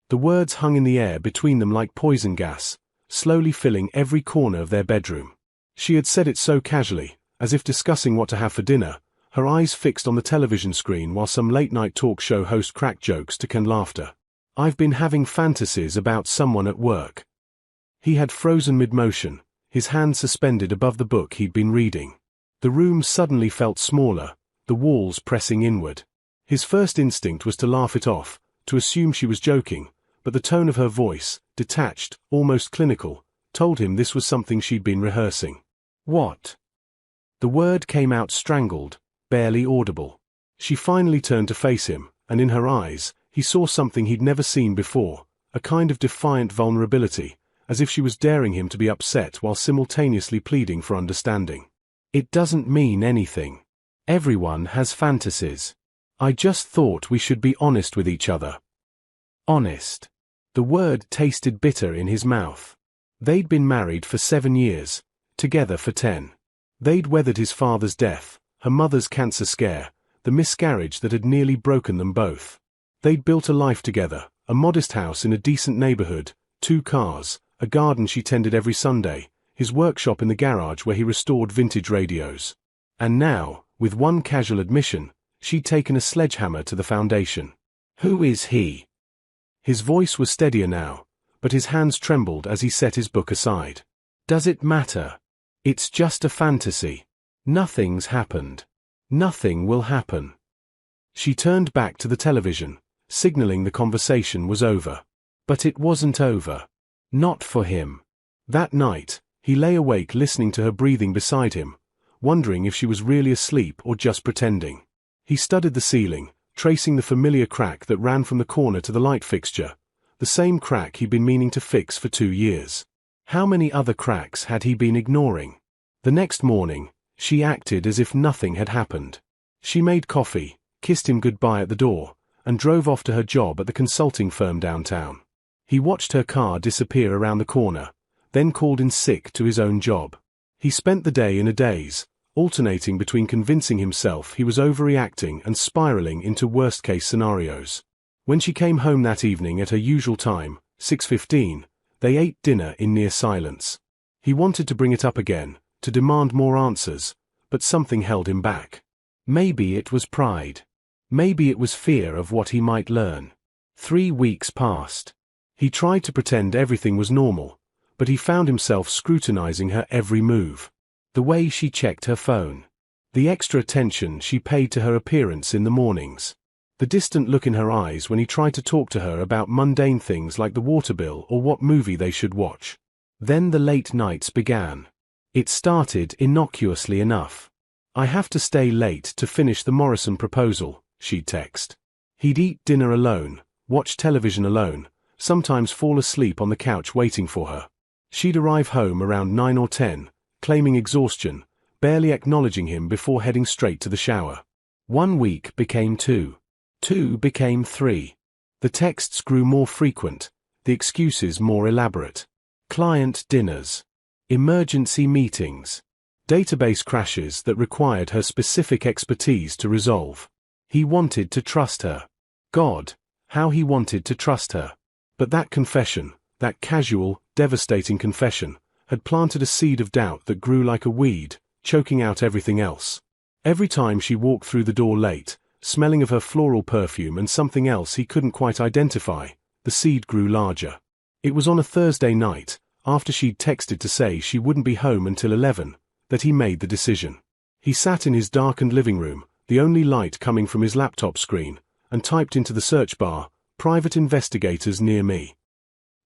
The words hung in the air between them like poison gas, slowly filling every corner of their bedroom. She had said it so casually, as if discussing what to have for dinner, her eyes fixed on the television screen while some late-night talk show host cracked jokes to can laughter. "I've been having fantasies about someone at work." He had frozen mid-motion, his hand suspended above the book he'd been reading. The room suddenly felt smaller, the walls pressing inward. His first instinct was to laugh it off, to assume she was joking, but the tone of her voice, detached, almost clinical, told him this was something she'd been rehearsing. "What?" The word came out strangled, barely audible. She finally turned to face him, and in her eyes, he saw something he'd never seen before, a kind of defiant vulnerability, as if she was daring him to be upset while simultaneously pleading for understanding. "It doesn't mean anything. Everyone has fantasies. I just thought we should be honest with each other." Honest. The word tasted bitter in his mouth. They'd been married for 7 years, together for 10. They'd weathered his father's death, her mother's cancer scare, the miscarriage that had nearly broken them both. They'd built a life together, a modest house in a decent neighborhood, 2 cars, a garden she tended every Sunday, his workshop in the garage where he restored vintage radios. And now, with one casual admission, she'd taken a sledgehammer to the foundation. "Who is he?" His voice was steadier now, but his hands trembled as he set his book aside. "Does it matter? It's just a fantasy. Nothing's happened. Nothing will happen." She turned back to the television, signaling the conversation was over. But it wasn't over. Not for him. That night, he lay awake listening to her breathing beside him, wondering if she was really asleep or just pretending. He studied the ceiling, tracing the familiar crack that ran from the corner to the light fixture, the same crack he'd been meaning to fix for 2 years. How many other cracks had he been ignoring? The next morning, she acted as if nothing had happened. She made coffee, kissed him goodbye at the door, and drove off to her job at the consulting firm downtown. He watched her car disappear around the corner, then called in sick to his own job. He spent the day in a daze, alternating between convincing himself he was overreacting and spiraling into worst-case scenarios. When she came home that evening at her usual time, 6:15, they ate dinner in near silence. He wanted to bring it up again, to demand more answers, but something held him back. Maybe it was pride. Maybe it was fear of what he might learn. 3 weeks passed. He tried to pretend everything was normal, but he found himself scrutinizing her every move. The way she checked her phone. The extra attention she paid to her appearance in the mornings. The distant look in her eyes when he tried to talk to her about mundane things like the water bill or what movie they should watch. Then the late nights began. It started innocuously enough. "I have to stay late to finish the Morrison proposal," she'd text. He'd eat dinner alone, watch television alone, sometimes fall asleep on the couch waiting for her. She'd arrive home around 9 or 10, claiming exhaustion, barely acknowledging him before heading straight to the shower. 1 week became 2. 2 became 3. The texts grew more frequent, the excuses more elaborate. Client dinners. Emergency meetings. Database crashes that required her specific expertise to resolve. He wanted to trust her. God, how he wanted to trust her. But that confession, that casual, devastating confession, had planted a seed of doubt that grew like a weed, choking out everything else. Every time she walked through the door late, smelling of her floral perfume and something else he couldn't quite identify, the seed grew larger. It was on a Thursday night, after she'd texted to say she wouldn't be home until 11, that he made the decision. He sat in his darkened living room, the only light coming from his laptop screen, and typed into the search bar, "Private investigators near me."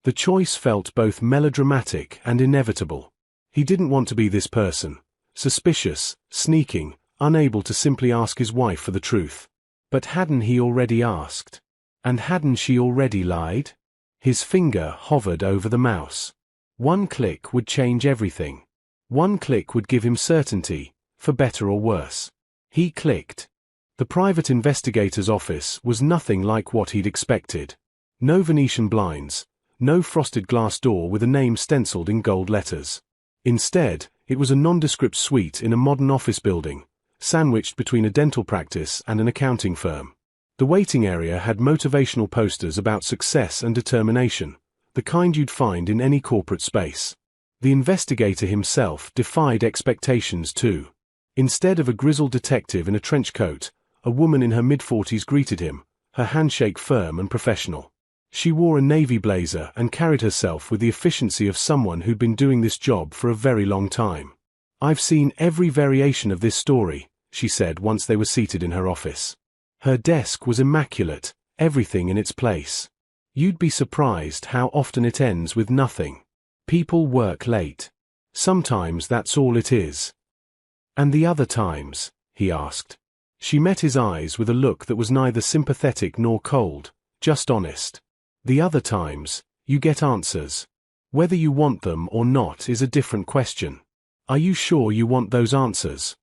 The choice felt both melodramatic and inevitable. He didn't want to be this person, suspicious, sneaking, unable to simply ask his wife for the truth. But hadn't he already asked? And hadn't she already lied? His finger hovered over the mouse. One click would change everything. One click would give him certainty, for better or worse. He clicked. The private investigator's office was nothing like what he'd expected. No Venetian blinds, no frosted glass door with a name stenciled in gold letters. Instead, it was a nondescript suite in a modern office building, sandwiched between a dental practice and an accounting firm. The waiting area had motivational posters about success and determination, the kind you'd find in any corporate space. The investigator himself defied expectations too. Instead of a grizzled detective in a trench coat, a woman in her mid-40s greeted him, her handshake firm and professional. She wore a navy blazer and carried herself with the efficiency of someone who'd been doing this job for a very long time. "I've seen every variation of this story," she said once they were seated in her office. Her desk was immaculate, everything in its place. "You'd be surprised how often it ends with nothing. People work late. Sometimes that's all it is." "And the other times?" he asked. She met his eyes with a look that was neither sympathetic nor cold, just honest. "The other times, you get answers. Whether you want them or not is a different question. Are you sure you want those answers?"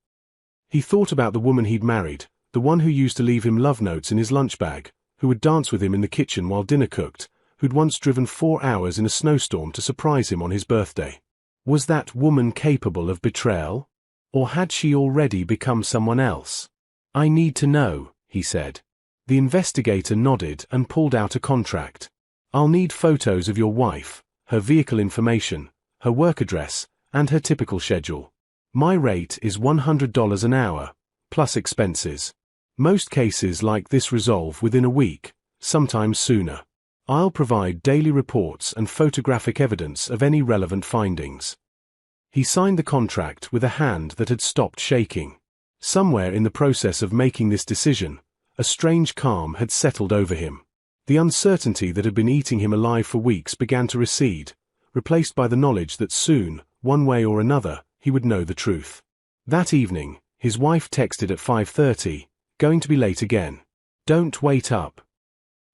He thought about the woman he'd married, the one who used to leave him love notes in his lunch bag, who would dance with him in the kitchen while dinner cooked, who'd once driven 4 hours in a snowstorm to surprise him on his birthday. Was that woman capable of betrayal? Or had she already become someone else? "I need to know," he said. The investigator nodded and pulled out a contract. "I'll need photos of your wife, her vehicle information, her work address, and her typical schedule. My rate is $100 an hour, plus expenses. Most cases like this resolve within a week, sometimes sooner. I'll provide daily reports and photographic evidence of any relevant findings." He signed the contract with a hand that had stopped shaking. Somewhere in the process of making this decision, a strange calm had settled over him. The uncertainty that had been eating him alive for weeks began to recede, replaced by the knowledge that soon, one way or another, he would know the truth. That evening, his wife texted at 5:30, "Going to be late again. Don't wait up."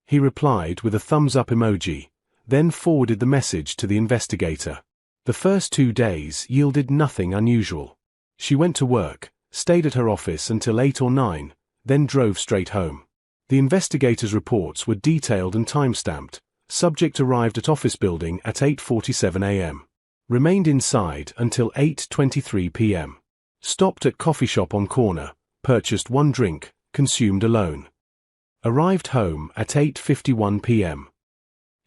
He replied with a thumbs-up emoji, then forwarded the message to the investigator. The first 2 days yielded nothing unusual. She went to work, stayed at her office until 8 or 9, then drove straight home. The investigator's reports were detailed and time-stamped. Subject arrived at office building at 8:47 a.m. Remained inside until 8:23 p.m. Stopped at coffee shop on corner, purchased 1 drink, consumed alone. Arrived home at 8:51 p.m.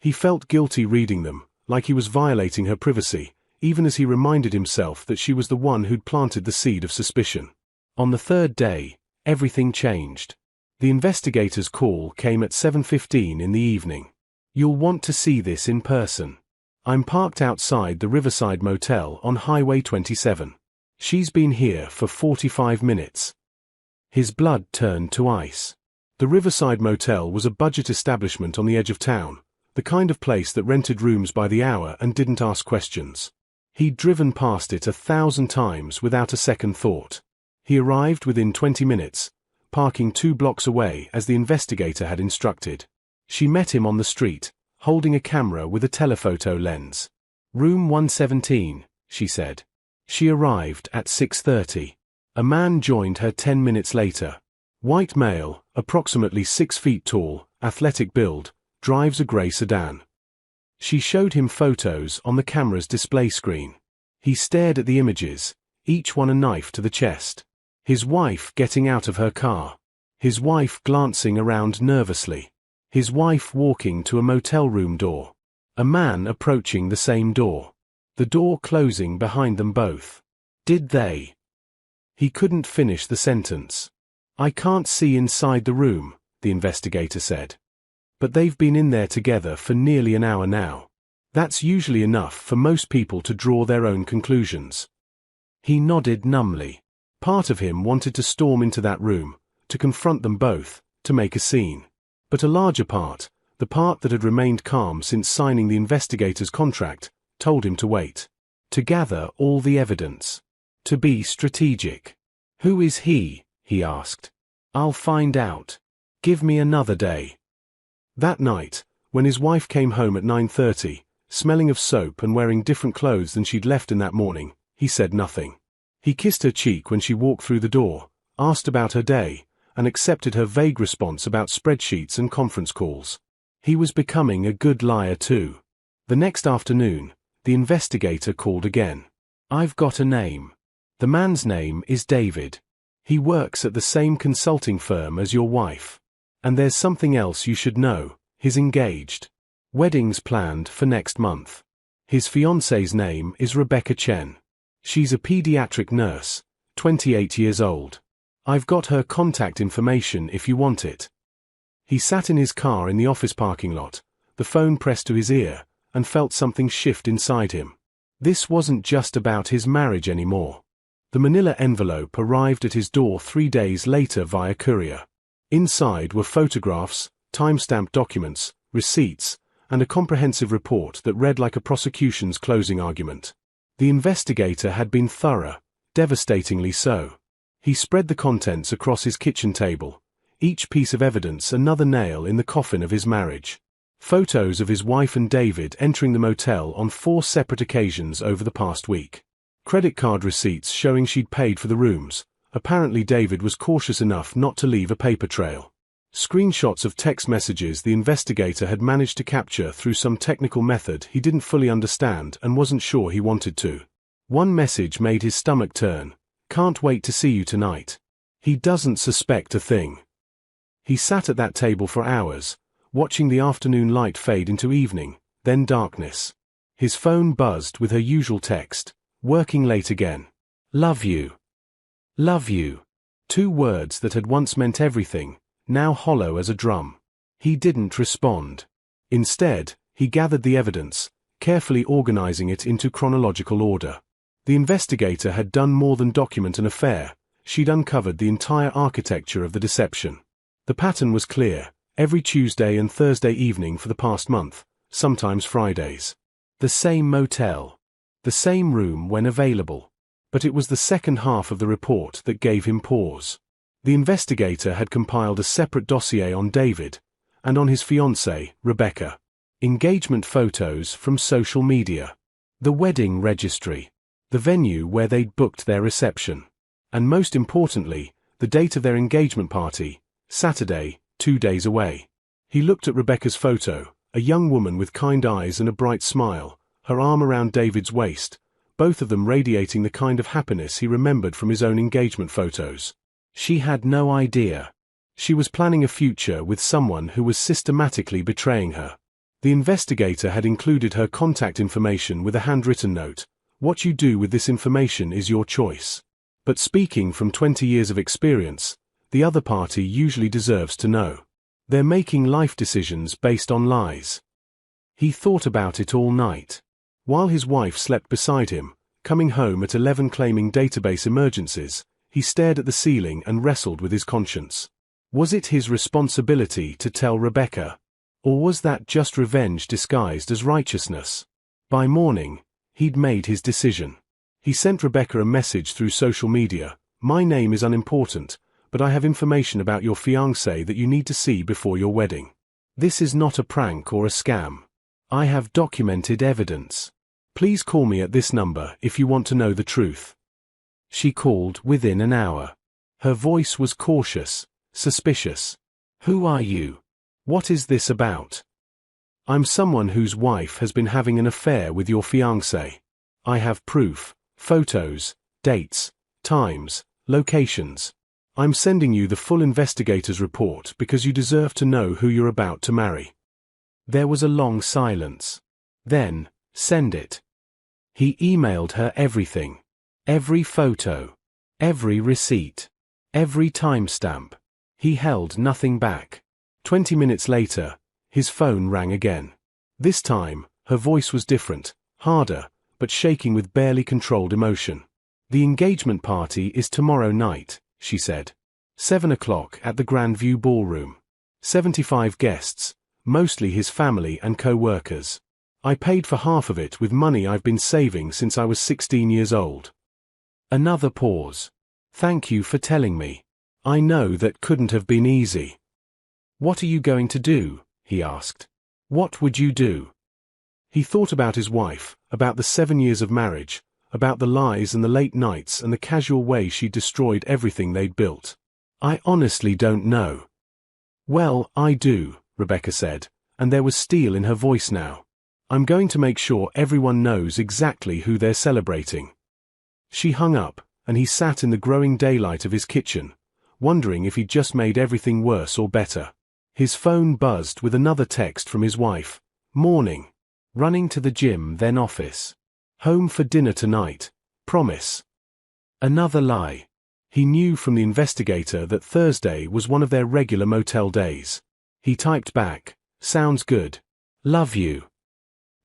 He felt guilty reading them, like he was violating her privacy, even as he reminded himself that she was the one who'd planted the seed of suspicion. On the 3rd day, everything changed. The investigator's call came at 7:15 in the evening. "You'll want to see this in person. I'm parked outside the Riverside Motel on Highway 27. She's been here for 45 minutes. His blood turned to ice. The Riverside Motel was a budget establishment on the edge of town, the kind of place that rented rooms by the hour and didn't ask questions. He'd driven past it 1,000 times without a second thought. He arrived within 20 minutes, parking 2 blocks away as the investigator had instructed. She met him on the street, holding a camera with a telephoto lens. "Room 117, she said. She arrived at 6:30. A man joined her 10 minutes later. White male, approximately 6 feet tall, athletic build, drives a grey sedan. She showed him photos on the camera's display screen. He stared at the images, each one a knife to the chest. His wife getting out of her car. His wife glancing around nervously. His wife walking to a motel room door. A man approaching the same door. The door closing behind them both. Did they? He couldn't finish the sentence. "I can't see inside the room," the investigator said. "But they've been in there together for nearly an hour now. That's usually enough for most people to draw their own conclusions." He nodded numbly. Part of him wanted to storm into that room, to confront them both, to make a scene. But a larger part, the part that had remained calm since signing the investigator's contract, told him to wait. To gather all the evidence. To be strategic. "Who is he?" he asked. "I'll find out. Give me another day." That night, when his wife came home at 9:30, smelling of soap and wearing different clothes than she'd left in that morning, he said nothing. He kissed her cheek when she walked through the door, asked about her day, and accepted her vague response about spreadsheets and conference calls. He was becoming a good liar too. The next afternoon, the investigator called again. "I've got a name. The man's name is David. He works at the same consulting firm as your wife. And there's something else you should know, he's engaged. Wedding's planned for next month. His fiancée's name is Rebecca Chen. She's a pediatric nurse, 28 years old. I've got her contact information if you want it. He sat in his car in the office parking lot, the phone pressed to his ear, and felt something shift inside him. This wasn't just about his marriage anymore. The manila envelope arrived at his door 3 days later via courier. Inside were photographs, timestamped documents, receipts, and a comprehensive report that read like a prosecution's closing argument. The investigator had been thorough, devastatingly so. He spread the contents across his kitchen table, each piece of evidence another nail in the coffin of his marriage. Photos of his wife and David entering the motel on 4 separate occasions over the past week. Credit card receipts showing she'd paid for the rooms. Apparently David was cautious enough not to leave a paper trail. Screenshots of text messages the investigator had managed to capture through some technical method he didn't fully understand and wasn't sure he wanted to. One message made his stomach turn. "Can't wait to see you tonight." He doesn't suspect a thing. He sat at that table for hours, watching the afternoon light fade into evening, then darkness. His phone buzzed with her usual text, "Working late again. Love you. Love you." 2 words that had once meant everything, now hollow as a drum. He didn't respond. Instead, he gathered the evidence, carefully organizing it into chronological order. The investigator had done more than document an affair, she'd uncovered the entire architecture of the deception. The pattern was clear, every Tuesday and Thursday evening for the past month, sometimes Fridays. The same motel. The same room when available. But it was the second half of the report that gave him pause. The investigator had compiled a separate dossier on David, and on his fiancée, Rebecca. Engagement photos from social media. The wedding registry. The venue where they'd booked their reception. And most importantly, the date of their engagement party, Saturday, 2 days away. He looked at Rebecca's photo, a young woman with kind eyes and a bright smile, her arm around David's waist, both of them radiating the kind of happiness he remembered from his own engagement photos. She had no idea. She was planning a future with someone who was systematically betraying her. The investigator had included her contact information with a handwritten note. "What you do with this information is your choice." But speaking from 20 years of experience, the other party usually deserves to know. They're making life decisions based on lies. He thought about it all night. While his wife slept beside him, coming home at 11 claiming database emergencies, he stared at the ceiling and wrestled with his conscience. Was it his responsibility to tell Rebecca? Or was that just revenge disguised as righteousness? By morning, he'd made his decision. He sent Rebecca a message through social media. "My name is unimportant, but I have information about your fiancé that you need to see before your wedding. This is not a prank or a scam. I have documented evidence. Please call me at this number if you want to know the truth." She called within an hour. Her voice was cautious, suspicious. "Who are you? What is this about?" "I'm someone whose wife has been having an affair with your fiancé. I have proof, photos, dates, times, locations. I'm sending you the full investigator's report because you deserve to know who you're about to marry." There was a long silence. Then, "Send it." He emailed her everything. Every photo. Every receipt. Every timestamp. He held nothing back. 20 minutes later, his phone rang again. This time, her voice was different, harder, but shaking with barely controlled emotion. "The engagement party is tomorrow night," she said. 7 o'clock at the Grandview Ballroom. 75 guests, mostly his family and co-workers. I paid for half of it with money I've been saving since I was 16 years old. Another pause. "Thank you for telling me. I know that couldn't have been easy." "What are you going to do?" he asked. "What would you do?" He thought about his wife, about the 7 years of marriage, about the lies and the late nights and the casual way she destroyed everything they'd built. "I honestly don't know." "Well, I do," Rebecca said, and there was steel in her voice now. "I'm going to make sure everyone knows exactly who they're celebrating." She hung up, and he sat in the growing daylight of his kitchen, wondering if he'd just made everything worse or better. His phone buzzed with another text from his wife. Morning. Running to the gym, then office. Home for dinner tonight. Promise. Another lie. He knew from the Investigator that Thursday was one of their regular motel days. He typed back, "Sounds good. Love you."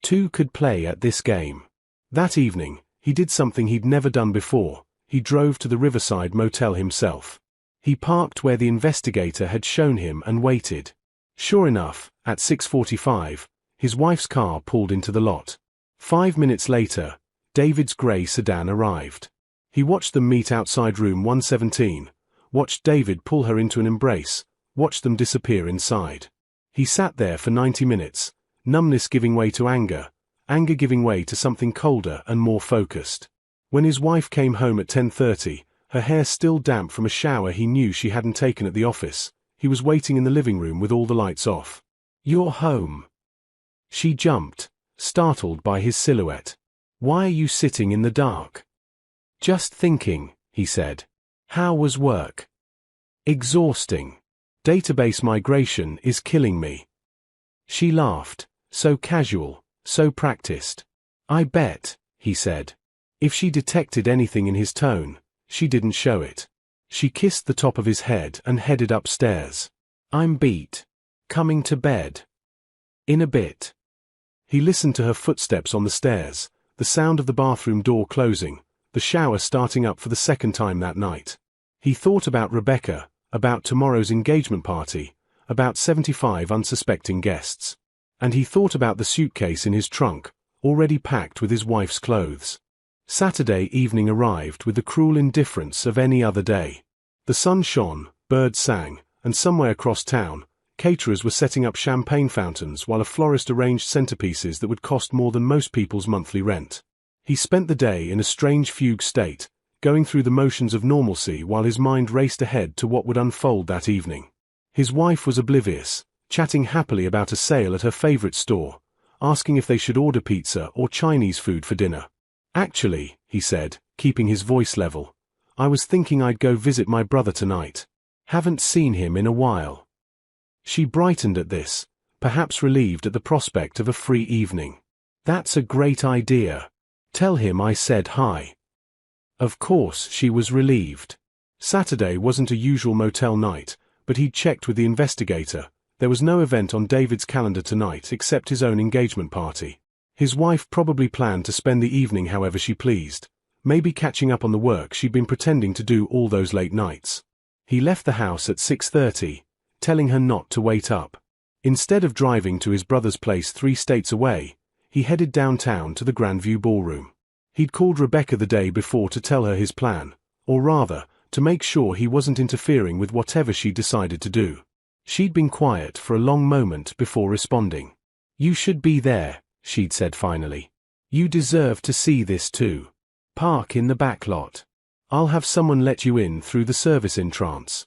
Two could play at this game. That evening, he did something he'd never done before. He drove to the Riverside Motel himself. He parked where the Investigator had shown him and waited. Sure enough, at 6:45, his wife's car pulled into the lot. 5 minutes later, David's grey sedan arrived. He watched them meet outside room 117, watched David pull her into an embrace, watched them disappear inside. He sat there for 90 minutes, numbness giving way to anger, anger giving way to something colder and more focused. When his wife came home at 10:30, her hair still damp from a shower he knew she hadn't taken at the office, he was waiting in the living room with all the lights off. "You're home." She jumped, startled by his silhouette. "Why are you sitting in the dark?" "Just thinking," he said. "How was work?" "Exhausting. Database migration is killing me." She laughed, so casual, so practiced. "I bet," he said. If she detected anything in his tone, she didn't show it. She kissed the top of his head and headed upstairs. "I'm beat. Coming to bed." "In a bit." He listened to her footsteps on the stairs, the sound of the bathroom door closing, the shower starting up for the second time that night. He thought about Rebecca, about tomorrow's engagement party, about 75 unsuspecting guests. And he thought about the suitcase in his trunk, already packed with his wife's clothes. Saturday evening arrived with the cruel indifference of any other day. The sun shone, birds sang, and somewhere across town, caterers were setting up champagne fountains while a florist arranged centerpieces that would cost more than most people's monthly rent. He spent the day in a strange fugue state, going through the motions of normalcy while his mind raced ahead to what would unfold that evening. His wife was oblivious, chatting happily about a sale at her favorite store, asking if they should order pizza or Chinese food for dinner. "Actually," he said, keeping his voice level, "I was thinking I'd go visit my brother tonight. Haven't seen him in a while." She brightened at this, perhaps relieved at the prospect of a free evening. "That's a great idea. Tell him I said hi." Of course she was relieved. Saturday wasn't a usual motel night, but he'd checked with the Investigator. There was no event on David's calendar tonight except his own engagement party. His wife probably planned to spend the evening however she pleased, maybe catching up on the work she'd been pretending to do all those late nights. He left the house at 6:30, telling her not to wait up. Instead of driving to his brother's place 3 states away, he headed downtown to the Grandview Ballroom. He'd called Rebecca the day before to tell her his plan, or rather, to make sure he wasn't interfering with whatever she decided to do. She'd been quiet for a long moment before responding. "You should be there," she'd said finally. "You deserve to see this too. Park in the back lot. I'll have someone let you in through the service entrance."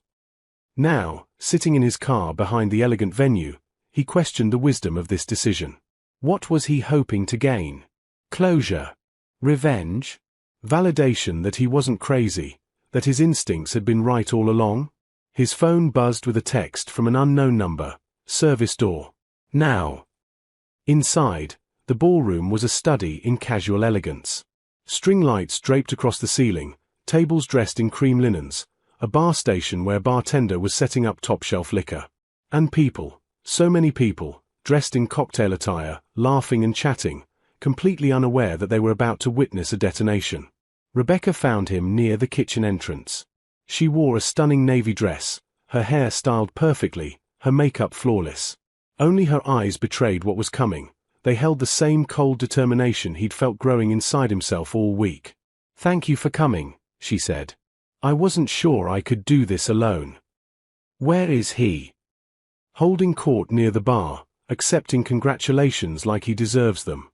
Now, sitting in his car behind the elegant venue, he questioned the wisdom of this decision. What was he hoping to gain? Closure? Revenge? Validation that he wasn't crazy, that his instincts had been right all along? His phone buzzed with a text from an unknown number. Service door. Now. Inside, the ballroom was a study in casual elegance. String lights draped across the ceiling, tables dressed in cream linens, a bar station where a bartender was setting up top-shelf liquor. And people, so many people, dressed in cocktail attire, laughing and chatting, completely unaware that they were about to witness a detonation. Rebecca found him near the kitchen entrance. She wore a stunning navy dress, her hair styled perfectly, her makeup flawless. Only her eyes betrayed what was coming. They held the same cold determination he'd felt growing inside himself all week. "Thank you for coming," she said. "I wasn't sure I could do this alone." "Where is he?" "Holding court near the bar, accepting congratulations like he deserves them."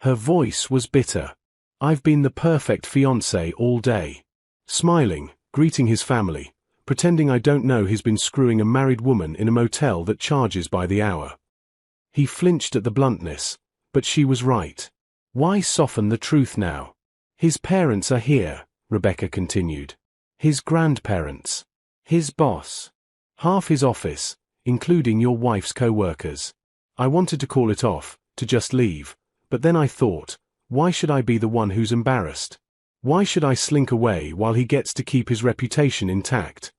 Her voice was bitter. "I've been the perfect fiancé all day." Smiling, greeting his family, pretending I don't know he's been screwing a married woman in a motel that charges by the hour. He flinched at the bluntness, but she was right. Why soften the truth now? "His parents are here," Rebecca continued. "His grandparents. His boss. Half his office, including your wife's co-workers. I wanted to call it off, to just leave, but then I thought, why should I be the one who's embarrassed? Why should I slink away while he gets to keep his reputation intact?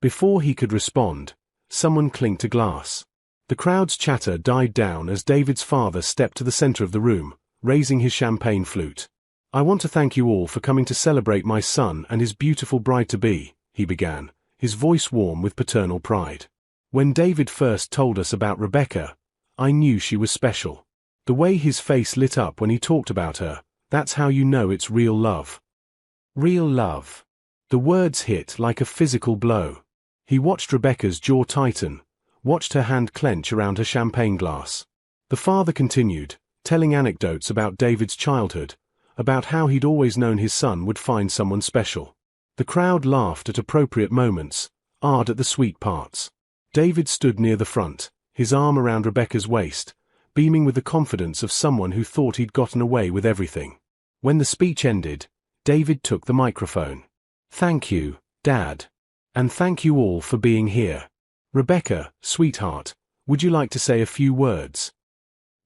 Before he could respond, someone clinked a glass. The crowd's chatter died down as David's father stepped to the center of the room, raising his champagne flute. I want to thank you all for coming to celebrate my son and his beautiful bride-to-be, he began, his voice warm with paternal pride. When David first told us about Rebecca, I knew she was special. The way his face lit up when he talked about her, that's how you know it's real love. Real love. The words hit like a physical blow. He watched Rebecca's jaw tighten, watched her hand clench around her champagne glass. The father continued, telling anecdotes about David's childhood, about how he'd always known his son would find someone special. The crowd laughed at appropriate moments, awed at the sweet parts. David stood near the front, his arm around Rebecca's waist, beaming with the confidence of someone who thought he'd gotten away with everything. When the speech ended, David took the microphone. Thank you, Dad. And thank you all for being here. Rebecca, sweetheart, would you like to say a few words?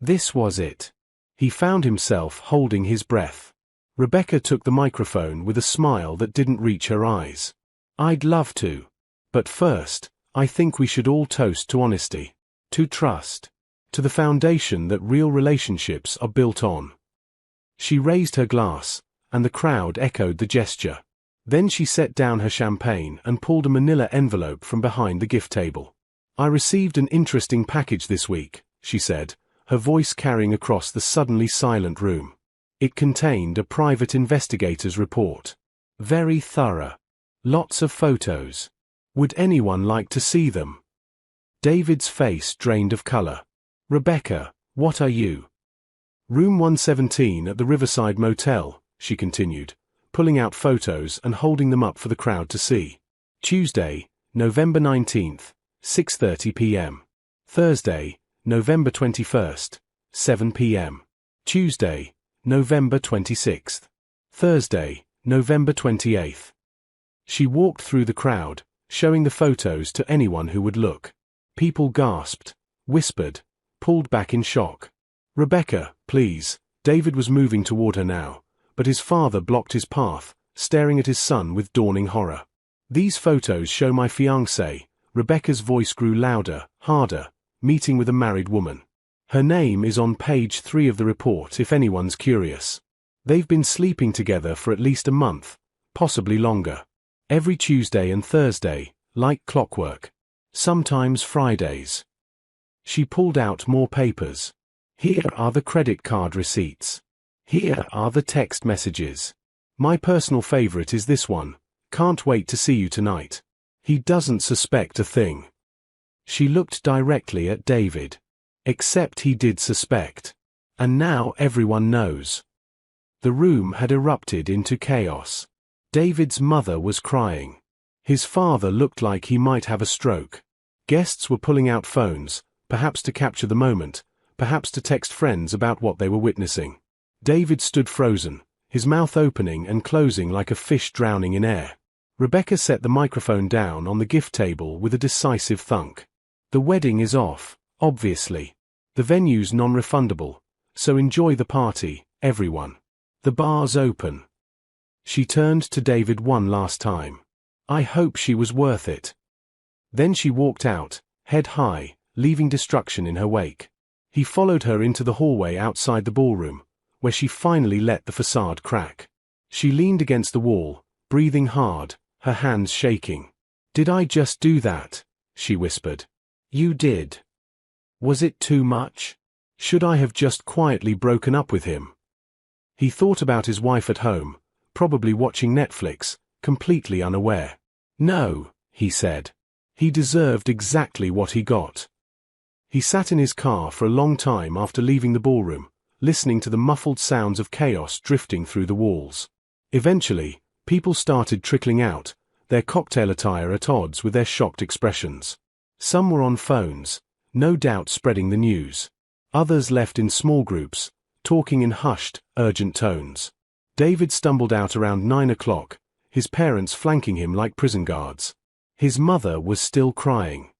This was it. He found himself holding his breath. Rebecca took the microphone with a smile that didn't reach her eyes. I'd love to. But first, I think we should all toast to honesty, to trust, to the foundation that real relationships are built on. She raised her glass, and the crowd echoed the gesture. Then she set down her champagne and pulled a manila envelope from behind the gift table. I received an interesting package this week, she said, her voice carrying across the suddenly silent room. It contained a private investigator's report. Very thorough. Lots of photos. Would anyone like to see them? David's face drained of color. Rebecca, what are you? Room 117 at the Riverside Motel, she continued, pulling out photos and holding them up for the crowd to see. Tuesday, November 19th, 6:30 p.m. Thursday, November 21st, 7 p.m. Tuesday, November 26th. Thursday, November 28th. She walked through the crowd, showing the photos to anyone who would look. People gasped, whispered, pulled back in shock. Rebecca, please. David was moving toward her now, but his father blocked his path, staring at his son with dawning horror. These photos show my fiancée. Rebecca's voice grew louder, harder, meeting with a married woman. Her name is on page 3 of the report if anyone's curious. They've been sleeping together for at least a month, possibly longer. Every Tuesday and Thursday, like clockwork. Sometimes Fridays. She pulled out more papers. Here are the credit card receipts. Here are the text messages. My personal favorite is this one. Can't wait to see you tonight. He doesn't suspect a thing. She looked directly at David. Except he did suspect. And now everyone knows. The room had erupted into chaos. David's mother was crying. His father looked like he might have a stroke. Guests were pulling out phones, perhaps to capture the moment, perhaps to text friends about what they were witnessing. David stood frozen, his mouth opening and closing like a fish drowning in air. Rebecca set the microphone down on the gift table with a decisive thunk. The wedding is off, obviously. The venue's non-refundable, so enjoy the party, everyone. The bar's open. She turned to David one last time. I hope she was worth it. Then she walked out, head high, leaving destruction in her wake. He followed her into the hallway outside the ballroom, where she finally let the facade crack. She leaned against the wall, breathing hard, her hands shaking. Did I just do that? She whispered. You did. Was it too much? Should I have just quietly broken up with him? He thought about his wife at home, probably watching Netflix, completely unaware. No, he said. He deserved exactly what he got. He sat in his car for a long time after leaving the ballroom, listening to the muffled sounds of chaos drifting through the walls. Eventually, people started trickling out, their cocktail attire at odds with their shocked expressions. Some were on phones, no doubt spreading the news. Others left in small groups, talking in hushed, urgent tones. David stumbled out around 9 o'clock, his parents flanking him like prison guards. His mother was still crying.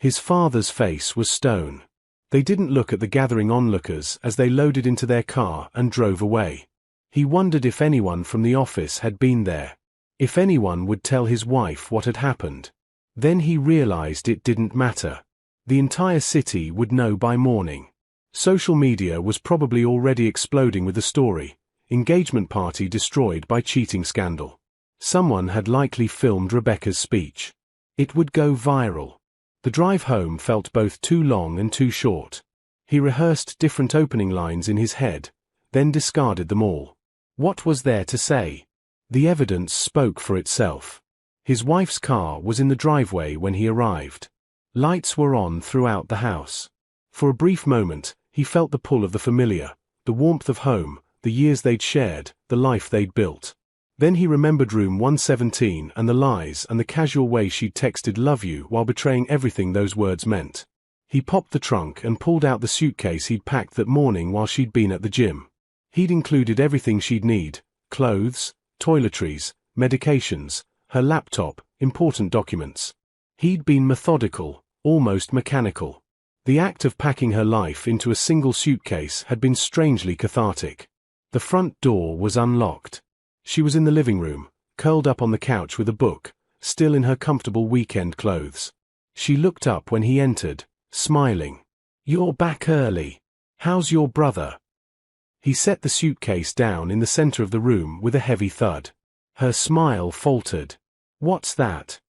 His father's face was stone. They didn't look at the gathering onlookers as they loaded into their car and drove away. He wondered if anyone from the office had been there. If anyone would tell his wife what had happened. Then he realized it didn't matter. The entire city would know by morning. Social media was probably already exploding with the story. Engagement party destroyed by cheating scandal. Someone had likely filmed Rebecca's speech. It would go viral. The drive home felt both too long and too short. He rehearsed different opening lines in his head, then discarded them all. What was there to say? The evidence spoke for itself. His wife's car was in the driveway when he arrived. Lights were on throughout the house. For a brief moment, he felt the pull of the familiar, the warmth of home, the years they'd shared, the life they'd built. Then he remembered room 117 and the lies and the casual way she'd texted "love you" while betraying everything those words meant. He popped the trunk and pulled out the suitcase he'd packed that morning while she'd been at the gym. He'd included everything she'd need: clothes, toiletries, medications, her laptop, important documents. He'd been methodical, almost mechanical. The act of packing her life into a single suitcase had been strangely cathartic. The front door was unlocked. She was in the living room, curled up on the couch with a book, still in her comfortable weekend clothes. She looked up when he entered, smiling. "You're back early. How's your brother?" He set the suitcase down in the center of the room with a heavy thud. Her smile faltered. "What's that?"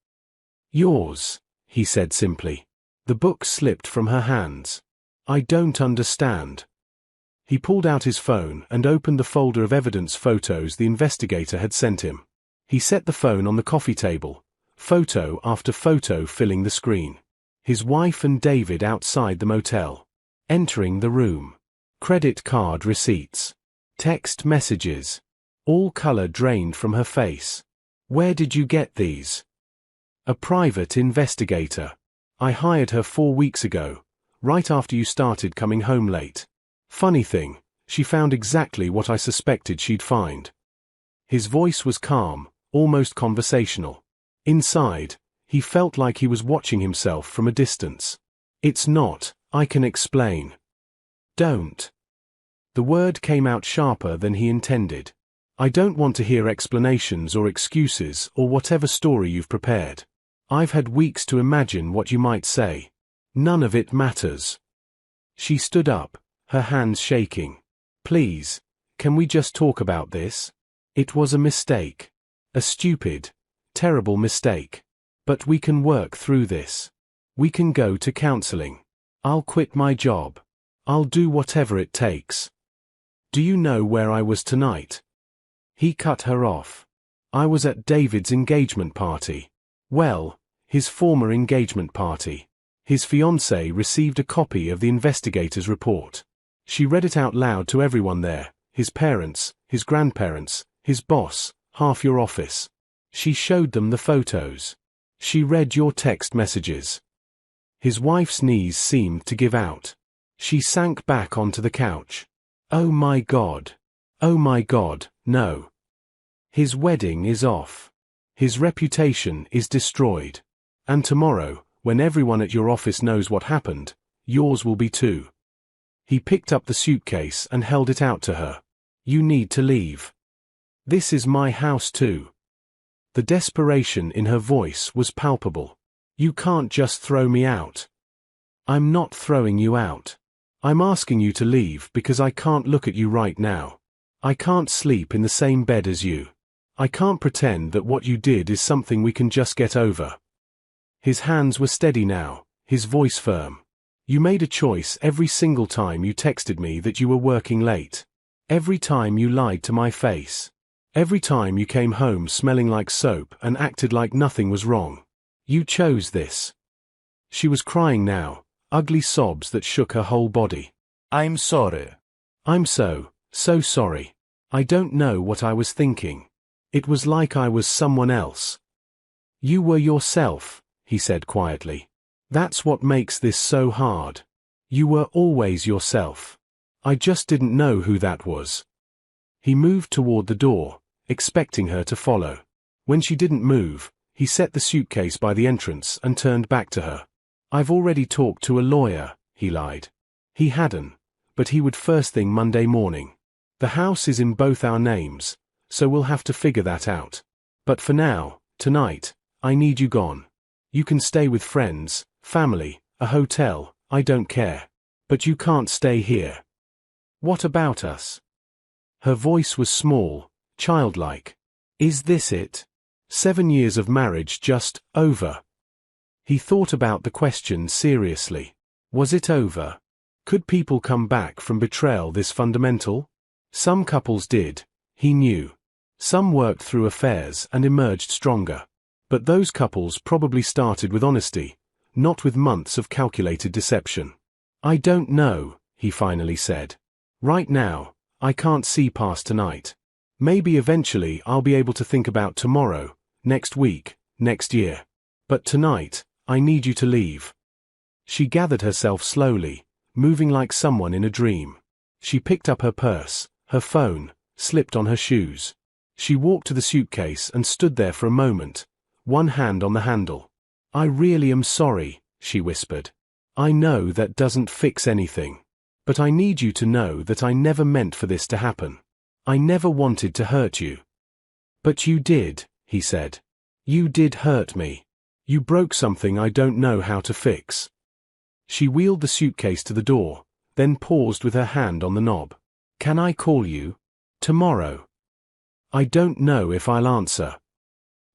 "Yours," he said simply. The book slipped from her hands. "I don't understand." He pulled out his phone and opened the folder of evidence photos the investigator had sent him. He set the phone on the coffee table, photo after photo filling the screen. His wife and David outside the motel. Entering the room. Credit card receipts. Text messages. All color drained from her face. "Where did you get these?" "A private investigator. I hired her 4 weeks ago, right after you started coming home late. Funny thing, she found exactly what I suspected she'd find." His voice was calm, almost conversational. Inside, he felt like he was watching himself from a distance. "It's not, I can explain." "Don't." The word came out sharper than he intended. "I don't want to hear explanations or excuses or whatever story you've prepared. I've had weeks to imagine what you might say. None of it matters." She stood up, her hands shaking. "Please, can we just talk about this? It was a mistake. A stupid, terrible mistake. But we can work through this. We can go to counseling. I'll quit my job. I'll do whatever it takes. Do you know where I was tonight?" He cut her off. "I was at David's engagement party." Well, his former engagement party. His fiancée received a copy of the investigator's report. She read it out loud to everyone there, his parents, his grandparents, his boss, half your office. She showed them the photos. She read your text messages. His wife's knees seemed to give out. She sank back onto the couch. "Oh my God. Oh my God, no. His wedding is off. His reputation is destroyed. And tomorrow, when everyone at your office knows what happened, yours will be too." He picked up the suitcase and held it out to her. "You need to leave. This is my house too." The desperation in her voice was palpable. "You can't just throw me out." "I'm not throwing you out. I'm asking you to leave because I can't look at you right now. I can't sleep in the same bed as you. I can't pretend that what you did is something we can just get over." His hands were steady now, his voice firm. "You made a choice every single time you texted me that you were working late. Every time you lied to my face. Every time you came home smelling like soap and acted like nothing was wrong. You chose this." She was crying now, ugly sobs that shook her whole body. "I'm sorry. I'm so sorry. I don't know what I was thinking. It was like I was someone else." "You were yourself," he said quietly. "That's what makes this so hard. You were always yourself. I just didn't know who that was." He moved toward the door, expecting her to follow. When she didn't move, he set the suitcase by the entrance and turned back to her. "I've already talked to a lawyer," he lied. He hadn't, but he would first thing Monday morning. "The house is in both our names, so we'll have to figure that out. But for now, tonight, I need you gone. You can stay with friends, family, a hotel, I don't care. But you can't stay here." "What about us?" Her voice was small, childlike. "Is this it? 7 years of marriage just over?" He thought about the question seriously. Was it over? Could people come back from betrayal this fundamental? Some couples did, he knew. Some worked through affairs and emerged stronger. But those couples probably started with honesty, not with months of calculated deception. "I don't know," he finally said. "Right now, I can't see past tonight. Maybe eventually I'll be able to think about tomorrow, next week, next year. But tonight, I need you to leave." She gathered herself slowly, moving like someone in a dream. She picked up her purse, her phone, slipped on her shoes. She walked to the suitcase and stood there for a moment, one hand on the handle. "I really am sorry," she whispered. "I know that doesn't fix anything. But I need you to know that I never meant for this to happen. I never wanted to hurt you." "But you did," he said. "You did hurt me. You broke something I don't know how to fix." She wheeled the suitcase to the door, then paused with her hand on the knob. "Can I call you? Tomorrow?" "I don't know if I'll answer."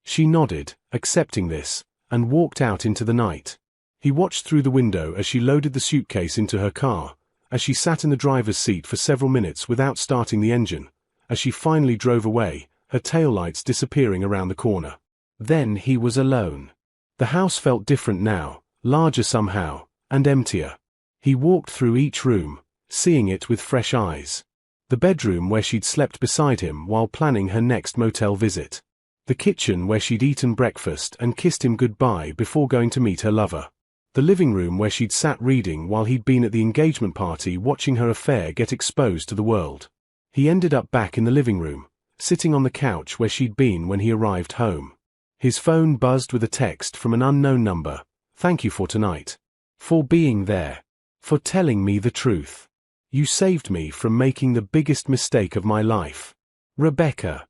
She nodded, accepting this, and walked out into the night. He watched through the window as she loaded the suitcase into her car, as she sat in the driver's seat for several minutes without starting the engine, as she finally drove away, her taillights disappearing around the corner. Then he was alone. The house felt different now, larger somehow, and emptier. He walked through each room, seeing it with fresh eyes. The bedroom where she'd slept beside him while planning her next motel visit. The kitchen where she'd eaten breakfast and kissed him goodbye before going to meet her lover. The living room where she'd sat reading while he'd been at the engagement party watching her affair get exposed to the world. He ended up back in the living room, sitting on the couch where she'd been when he arrived home. His phone buzzed with a text from an unknown number. "Thank you for tonight. For being there. For telling me the truth. You saved me from making the biggest mistake of my life. Rebecca."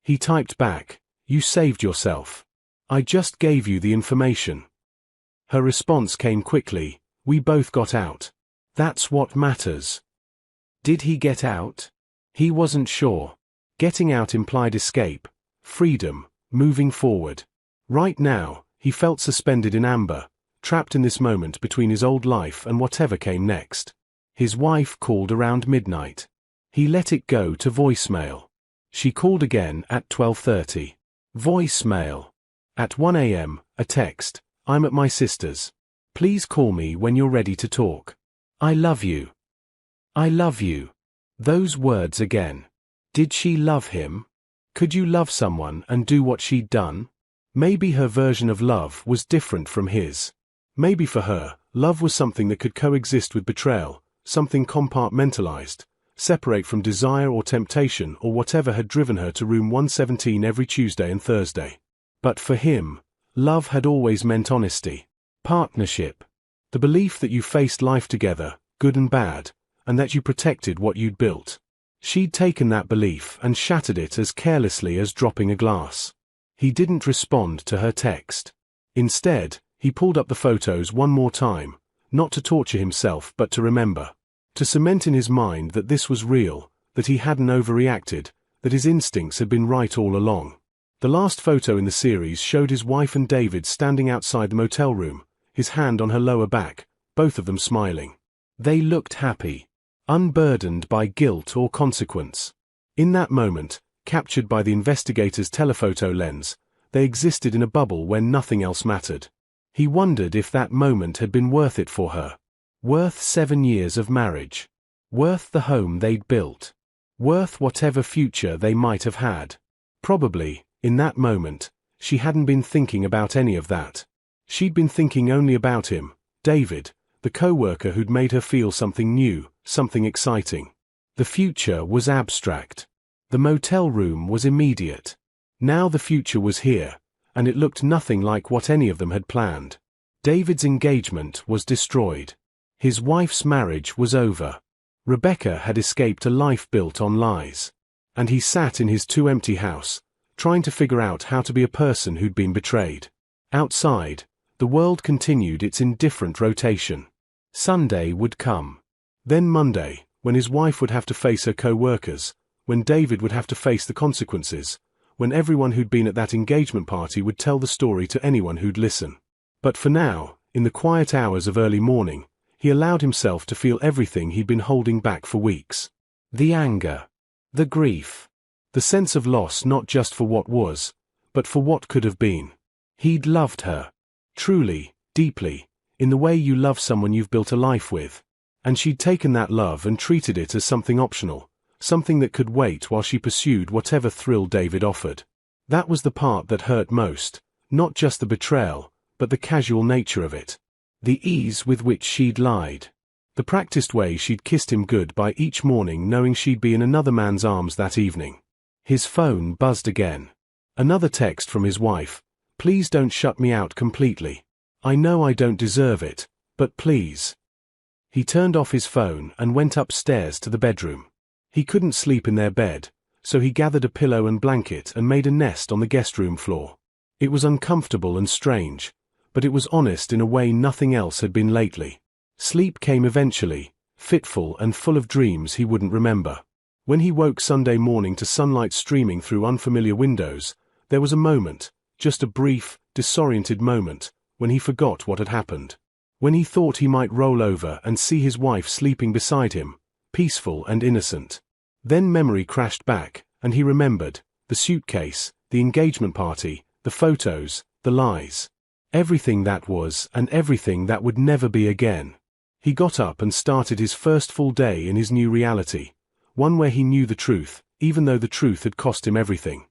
He typed back, "You saved yourself. I just gave you the information." Her response came quickly, "We both got out. That's what matters." Did he get out? He wasn't sure. Getting out implied escape, freedom, moving forward. Right now, he felt suspended in amber, trapped in this moment between his old life and whatever came next. His wife called around midnight. He let it go to voicemail. She called again at 12:30. Voicemail. At 1 a.m., a text. "I'm at my sister's. Please call me when you're ready to talk. I love you." I love you. Those words again. Did she love him? Could you love someone and do what she'd done? Maybe her version of love was different from his. Maybe for her, love was something that could coexist with betrayal, something compartmentalized, separate from desire or temptation or whatever had driven her to room 117 every Tuesday and Thursday. But for him, love had always meant honesty, partnership, the belief that you faced life together, good and bad, and that you protected what you'd built. She'd taken that belief and shattered it as carelessly as dropping a glass. He didn't respond to her text. Instead, he pulled up the photos one more time, not to torture himself but to remember. To cement in his mind that this was real, that he hadn't overreacted, that his instincts had been right all along. The last photo in the series showed his wife and David standing outside the motel room, his hand on her lower back, both of them smiling. They looked happy, unburdened by guilt or consequence. In that moment, captured by the investigator's telephoto lens, they existed in a bubble where nothing else mattered. He wondered if that moment had been worth it for her. Worth 7 years of marriage. Worth the home they'd built. Worth whatever future they might have had. Probably, in that moment, she hadn't been thinking about any of that. She'd been thinking only about him, David, the coworker who'd made her feel something new, something exciting. The future was abstract. The motel room was immediate. Now the future was here, and it looked nothing like what any of them had planned. David's engagement was destroyed. His wife's marriage was over. Rebecca had escaped a life built on lies. And he sat in his too-empty house, trying to figure out how to be a person who'd been betrayed. Outside, the world continued its indifferent rotation. Sunday would come. Then Monday, when his wife would have to face her co-workers, when David would have to face the consequences, when everyone who'd been at that engagement party would tell the story to anyone who'd listen. But for now, in the quiet hours of early morning, he allowed himself to feel everything he'd been holding back for weeks. The anger. The grief. The sense of loss not just for what was, but for what could have been. He'd loved her. Truly, deeply, in the way you love someone you've built a life with. And she'd taken that love and treated it as something optional, something that could wait while she pursued whatever thrill David offered. That was the part that hurt most, not just the betrayal, but the casual nature of it. The ease with which she'd lied. The practiced way she'd kissed him goodbye each morning knowing she'd be in another man's arms that evening. His phone buzzed again. Another text from his wife. Please don't shut me out completely. I know I don't deserve it, but please. He turned off his phone and went upstairs to the bedroom. He couldn't sleep in their bed, so he gathered a pillow and blanket and made a nest on the guest room floor. It was uncomfortable and strange, but it was honest in a way nothing else had been lately. Sleep came eventually, fitful and full of dreams he wouldn't remember. When he woke Sunday morning to sunlight streaming through unfamiliar windows, there was a moment, just a brief, disoriented moment, when he forgot what had happened. When he thought he might roll over and see his wife sleeping beside him, peaceful and innocent. Then memory crashed back, and he remembered, the suitcase, the engagement party, the photos, the lies. Everything that was and everything that would never be again. He got up and started his first full day in his new reality, one where he knew the truth, even though the truth had cost him everything.